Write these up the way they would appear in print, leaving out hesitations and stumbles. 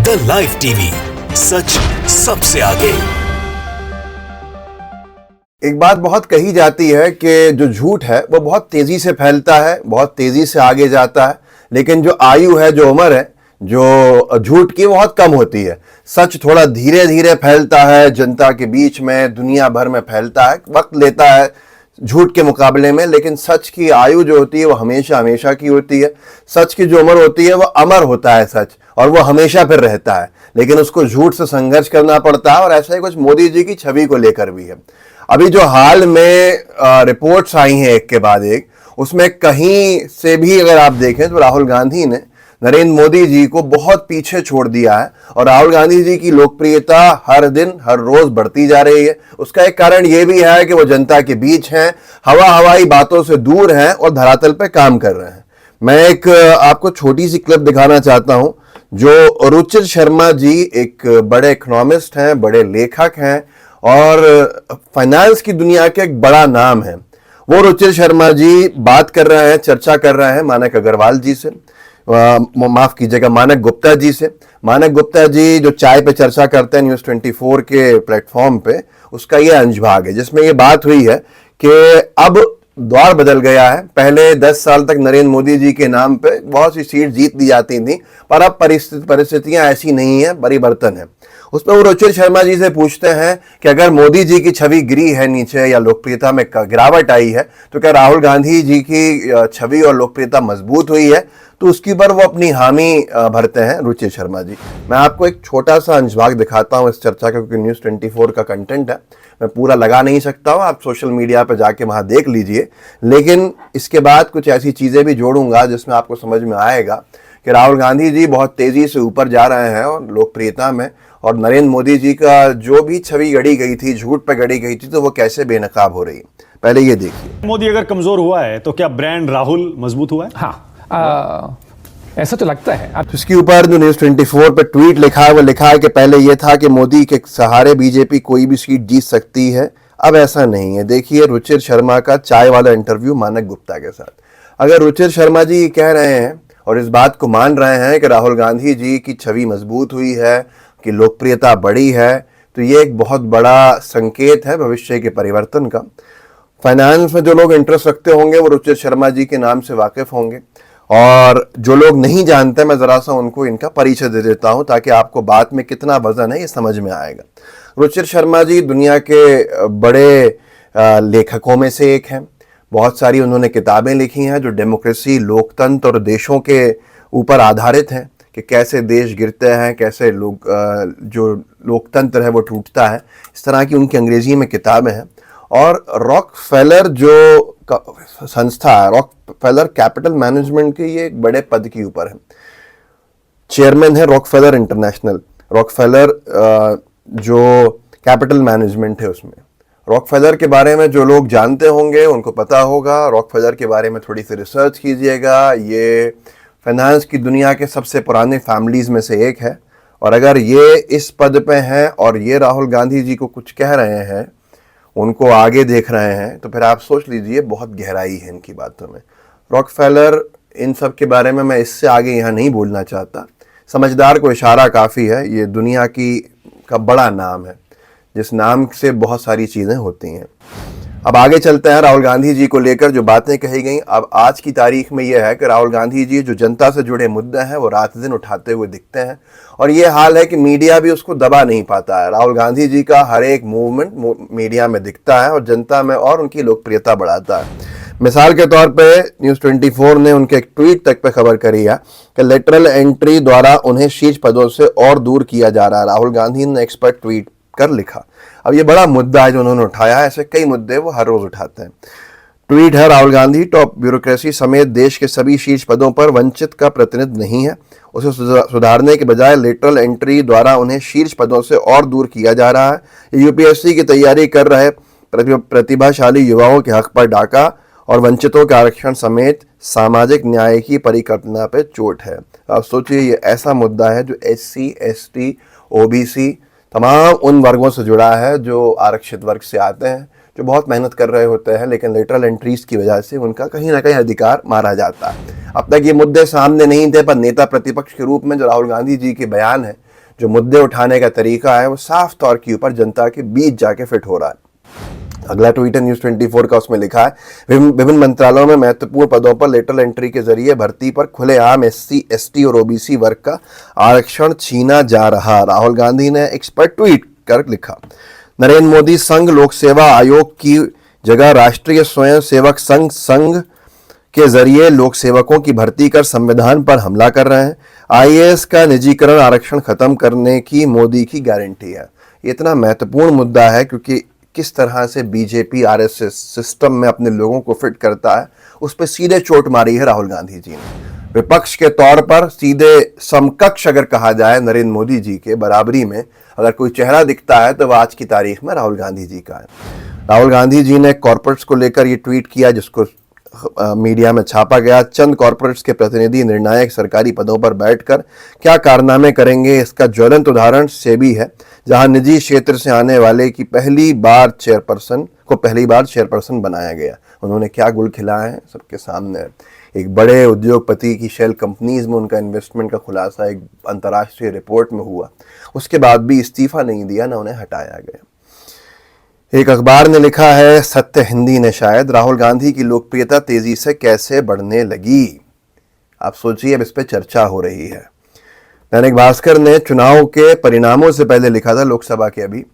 The live TV, सच सबसे आगे। एक बात बहुत कही जाती है कि जो झूठ है वो बहुत तेजी से फैलता है, बहुत तेजी से आगे जाता है, लेकिन जो आयु है, जो उम्र है, जो झूठ की, बहुत कम होती है। सच थोड़ा धीरे धीरे फैलता है, जनता के बीच में, दुनिया भर में फैलता है, वक्त लेता है झूठ के मुकाबले में, लेकिन सच की आयु जो होती है वो हमेशा हमेशा की होती है। सच की जो उम्र होती है वो अमर होता है सच, और वो हमेशा फिर रहता है, लेकिन उसको झूठ से संघर्ष करना पड़ता है। और ऐसा ही कुछ मोदी जी की छवि को लेकर भी है। अभी जो हाल में रिपोर्ट्स आई हैं एक के बाद एक, उसमें कहीं से भी अगर आप देखें तो राहुल गांधी ने नरेंद्र मोदी जी को बहुत पीछे छोड़ दिया है, और राहुल गांधी जी की लोकप्रियता हर दिन हर रोज बढ़ती जा रही है। उसका एक कारण यह भी है कि वो जनता के बीच हैं, हवाई बातों से दूर हैं और धरातल पे काम कर रहे हैं। मैं एक आपको छोटी सी क्लिप दिखाना चाहता हूं, जो रुचिर शर्मा जी एक बड़े इकोनॉमिस्ट हैं, बड़े लेखक हैं और फाइनेंस की दुनिया के एक बड़ा नाम है। वो रुचिर शर्मा जी बात कर रहे हैं, चर्चा कर रहे हैं मानक अग्रवाल जी से, माफ कीजिएगा, मानक गुप्ता जी से। मानक गुप्ता जी जो चाय पे चर्चा करते हैं न्यूज़ 24 के प्लेटफॉर्म पे, उसका ये अंशभाग है जिसमें ये बात हुई है कि अब दौर बदल गया है। पहले 10 साल तक नरेंद्र मोदी जी के नाम पे बहुत सी सीट जीत दी जाती थी, पर अब परिस्थितियां ऐसी नहीं है, परिवर्तन है। उस पर वो रुचिर शर्मा जी से पूछते हैं कि अगर मोदी जी की छवि गिरी है नीचे, या लोकप्रियता में गिरावट आई है, तो क्या राहुल गांधी जी की छवि और लोकप्रियता मजबूत हुई है? तो उसके पर वो अपनी हामी भरते हैं रुचिर शर्मा जी। मैं आपको एक छोटा सा अंशभाग दिखाता हूं इस चर्चा का, क्योंकि न्यूज़ 24 का कंटेंट है, मैं पूरा लगा नहीं सकता हूं, आप सोशल मीडिया पर जाके वहां देख लीजिए। लेकिन इसके बाद कुछ ऐसी चीजें भी जोड़ूंगा जिसमें आपको समझ में आएगा कि राहुल गांधी जी बहुत तेजी से ऊपर जा रहे हैं और लोकप्रियता में, और नरेंद्र मोदी जी का जो भी छवि गढ़ी गई थी, झूठ पर गढ़ी गई थी, तो वो कैसे बेनकाब हो रही है। पहले ये देखिए। मोदी अगर कमजोर हुआ है तो क्या ब्रांड राहुल मजबूत हुआ है? हाँ, ऐसा तो लगता है। इसके ऊपर जो न्यूज़ 24 पे ट्वीट लिखा है, वो लिखा है कि पहले ये था कि मोदी के सहारे बीजेपी कोई भी सीट जीत सकती है, अब ऐसा नहीं है। देखिए रुचिर शर्मा का चाय वाला इंटरव्यू मानक गुप्ता के साथ। अगर रुचिर शर्मा जी कह रहे हैं और इस बात को मान रहे हैं कि राहुल गांधी जी की छवि मजबूत हुई है, कि लोकप्रियता बढ़ी है, तो ये एक बहुत बड़ा संकेत है भविष्य के परिवर्तन का। फाइनेंस में जो लोग इंटरेस्ट रखते होंगे वो रुचिर शर्मा जी के नाम से वाकिफ होंगे, और जो लोग नहीं जानते, मैं जरा सा उनको इनका परिचय दे देता हूं ताकि आपको बात में कितना वजन है ये समझ में आएगा। रुचिर शर्मा जी दुनिया के बड़े लेखकों में से एक हैं। बहुत सारी उन्होंने किताबें लिखी हैं जो डेमोक्रेसी, लोकतंत्र और देशों के ऊपर आधारित हैं, कि कैसे देश गिरते हैं, कैसे लोग जो लोकतंत्र है वो टूटता है। इस तरह की उनकी अंग्रेजी में किताबें हैं। और रॉकफेलर जो संस्था है, रॉकफेलर कैपिटल मैनेजमेंट के, ये एक बड़े पद के ऊपर है, चेयरमैन है रॉकफेलर इंटरनेशनल। रॉकफेलर जो कैपिटल मैनेजमेंट है उसमें, रॉकफेलर के बारे में जो लोग जानते होंगे उनको पता होगा। रॉकफेलर के बारे में थोड़ी सी रिसर्च कीजिएगा। ये फाइनेंस की दुनिया के सबसे पुराने फैमिलीज में से एक है, और अगर ये इस पद पे हैं और ये राहुल गांधी जी को कुछ कह रहे हैं, उनको आगे देख रहे हैं, तो फिर आप सोच लीजिए बहुत गहराई है इनकी बातों में। रॉकफेलर, इन सब के बारे में मैं इससे आगे यहाँ नहीं बोलना चाहता। समझदार को इशारा काफ़ी है। ये दुनिया का बड़ा नाम है, जिस नाम से बहुत सारी चीज़ें होती हैं। अब आगे चलते हैं राहुल गांधी जी को लेकर जो बातें कही गई। अब आज की तारीख में यह है कि राहुल गांधी जी जो जनता से जुड़े मुद्दे हैं वो रात दिन उठाते हुए दिखते हैं, और ये हाल है कि मीडिया भी उसको दबा नहीं पाता है। राहुल गांधी जी का हर एक मूवमेंट मीडिया में दिखता है और जनता में और उनकी लोकप्रियता बढ़ाता है। मिसाल के तौर पे न्यूज़ 24 ने उनके एक ट्वीट तक पे खबर करी है कि लेटरल एंट्री द्वारा उन्हें शीर्ष पदों से और दूर किया जा रहा है। राहुल गांधी ने एक्सपर्ट ट्वीट कर लिखा। अब ये बड़ा मुद्दा है जो उन्होंने उठाया है, ऐसे कई मुद्दे वो हर रोज उठाते हैं। ट्वीट है, राहुल गांधी टॉप ब्यूरोक्रेसी समेत देश के सभी शीर्ष पदों पर वंचित का प्रतिनिधि नहीं है। उसे सुधारने के बजाय लेटरल एंट्री द्वारा उन्हें शीर्ष पदों से और दूर किया जा रहा है। यूपीएससी की तैयारी कर रहे प्रतिभाशाली युवाओं के हक पर डाका और वंचितों के आरक्षण समेत सामाजिक न्याय की परिकल्पना पर चोट है। आप सोचिए, ये ऐसा मुद्दा है जो SC, ST, OBC तमाम उन वर्गों से जुड़ा है जो आरक्षित वर्ग से आते हैं, जो बहुत मेहनत कर रहे होते हैं, लेकिन लेटरल एंट्रीज की वजह से उनका कहीं ना कहीं अधिकार मारा जाता है। अब तक ये मुद्दे सामने नहीं थे, पर नेता प्रतिपक्ष के रूप में जो राहुल गांधी जी के बयान है जो मुद्दे उठाने का तरीका है वो साफ तौर के ऊपर जनता के बीच जाके फिट हो रहा है। अगला ट्वीट है न्यूज़ 24 का, उसमें लिखा है विभिन्न मंत्रालयों में महत्वपूर्ण पदों पर लेटरल एंट्री के जरिए भर्ती पर खुलेआम एससी, एसटी और ओबीसी वर्ग का आरक्षण छीना जा रहा। राहुल गांधी ने इस पर ट्वीट कर लिखा, नरेंद्र मोदी संघ लोक सेवा आयोग की जगह राष्ट्रीय स्वयं सेवक संघ के जरिए लोक सेवकों की भर्ती कर संविधान पर हमला कर रहे हैं। आईएएस का निजीकरण आरक्षण खत्म करने की मोदी की गारंटी है। इतना महत्वपूर्ण मुद्दा है क्योंकि किस तरह से बीजेपी आरएसएस सिस्टम में अपने लोगों को फिट करता है, उस पर सीधे चोट मारी है राहुल गांधी जी ने। विपक्ष के तौर पर सीधे समकक्ष अगर कहा जाए नरेंद्र मोदी जी के बराबरी में अगर कोई चेहरा दिखता है तो वह आज की तारीख में राहुल गांधी जी का है। राहुल गांधी जी ने कॉर्पोरेट्स को लेकर ये ट्वीट किया जिसको मीडिया में छापा गया। चंद कॉर्पोरेट्स के प्रतिनिधि निर्णायक सरकारी पदों पर बैठकर क्या कारनामे करेंगे, इसका ज्वलंत उदाहरण सेबी है, जहां निजी क्षेत्र से आने वाले की पहली बार चेयरपर्सन बनाया गया। उन्होंने क्या गुल खिलाए हैं सबके सामने। एक बड़े उद्योगपति की शेल कंपनीज में उनका इन्वेस्टमेंट का खुलासा एक अंतर्राष्ट्रीय रिपोर्ट में हुआ, उसके बाद भी इस्तीफा नहीं दिया, ना उन्हें हटाया गया। एक अखबार ने लिखा है, सत्य हिंदी ने शायद, राहुल गांधी की लोकप्रियता तेजी से कैसे बढ़ने लगी। आप सोचिए, अब इस पे चर्चा हो रही है। दैनिक भास्कर ने चुनाव के परिणामों से पहले लिखा था, लोकसभा के अभी,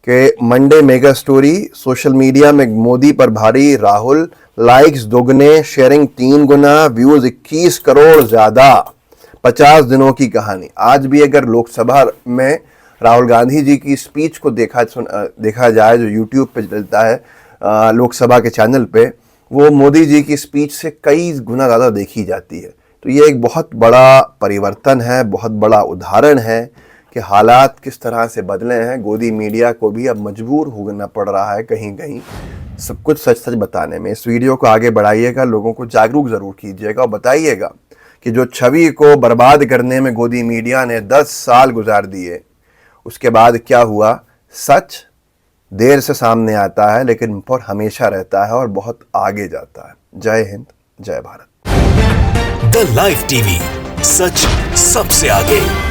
कि Monday mega story, social media में मोदी पर भारी, राहुल लाइक्स दोगुने, शेयरिंग 3 गुना, व्यूज 21 करोड़ ज्यादा, 50 दिनों की कहानी। आज भी अगर लोकसभा में राहुल गांधी जी की स्पीच को देखा जाए जो यूट्यूब पे चलता है लोकसभा के चैनल पे, वो मोदी जी की स्पीच से कई गुना ज़्यादा देखी जाती है। तो ये एक बहुत बड़ा परिवर्तन है, बहुत बड़ा उदाहरण है कि हालात किस तरह से बदले हैं। गोदी मीडिया को भी अब मजबूर होना पड़ रहा है कहीं कहीं सब कुछ सच सच बताने में। इस वीडियो को आगे बढ़ाइएगा, लोगों को जागरूक ज़रूर कीजिएगा और बताइएगा कि जो छवि को बर्बाद करने में गोदी मीडिया ने 10 साल गुजार दिए, उसके बाद क्या हुआ। सच देर से सामने आता है लेकिन पर हमेशा रहता है और बहुत आगे जाता है। जय हिंद, जय भारत। द लाइव टीवी, सच सबसे आगे।